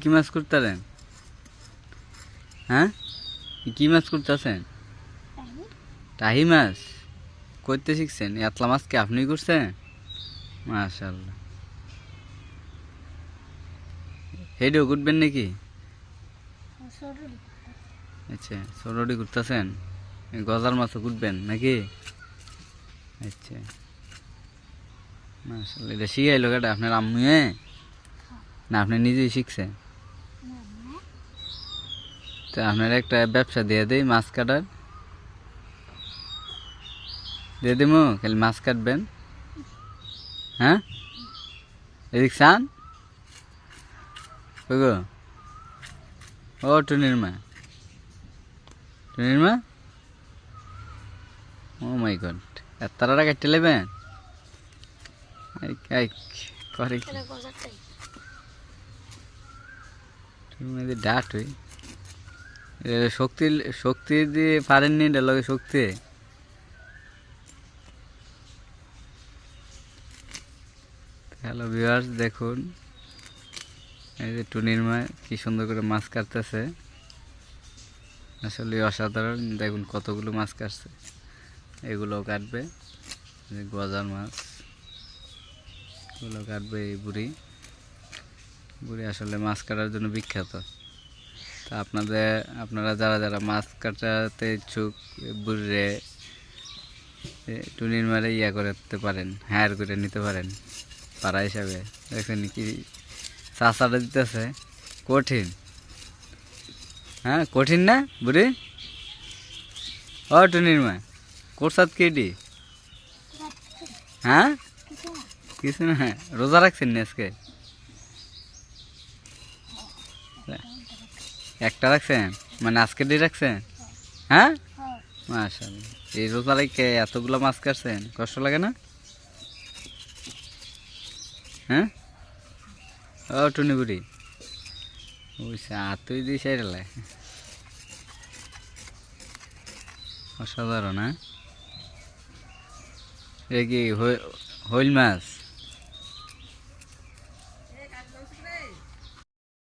কি মাছ করতেছেন? হ্যাঁ, কি মাছ করতেছেন? টাহি মাছ করতে শিখছেন? এতলা মাছ কি আপনি করছেন? মাশাআল্লাহ। হেডেও করবেন নাকি? আচ্ছা, সরডি করতেছেন। গজার মাছও কুটবেন নাকি? আচ্ছা, মাশাআল্লাহ। এটা শিখাইলো কেটা? আপনার আম্মু? না আপনি নিজেই শিখছেন? তো আপনার একটা ব্যবসা দিয়ে দেই, মাছ কাটার দিয়ে দেবো, খালি মাছ কাটবেন। হ্যাঁ, এদিক চান গো। ও টুনির মা, টুনির মা, ও মাই গড, এত তারা কাটতে লেবেন? করে কি তুমি ডাট হই শক্তি, শক্তি দিয়ে পারেননি, এটার লগে শক্তি। হ্যালো ভিউয়ার্স, দেখুন এই যে টুনির মা কি সুন্দর করে মাছ কাটতেছে, আসলে অসাধারণ। দেখুন কতগুলো মাছ কাটছে, এগুলোও কাটবে। গজার মাছ এগুলো কাটবে এই বুড়ি। বুড়ি আসলে মাছ কাটার জন্য বিখ্যাত। তা আপনারা যারা যারা মাছ কাটাতে ইচ্ছুক, বুড়িরে টুনির মারে করতে পারেন, হায়ার করে নিতে পারেন পাড়া হিসাবে। দেখছেন কি চাষাটা দিতেছে, কঠিন। হ্যাঁ, কঠিন না বুড়ি? ও টুনির মা, কোরসাদ কেডি? হ্যাঁ, কিছু না, রোজা রাখছেন না আজকে? একটা রাখছেন মানে আজকে দিয়ে রাখছেন? হ্যাঁ, মাশাআল্লাহ। এই রোজা রেখে এতগুলো মাছ কাটছেন, কষ্ট লাগে না? হ্যাঁ, ও টুনি বুড়ি, ওই তুই দিস, অসাধারণ। হ্যাঁ, এ কি হইল মাছ?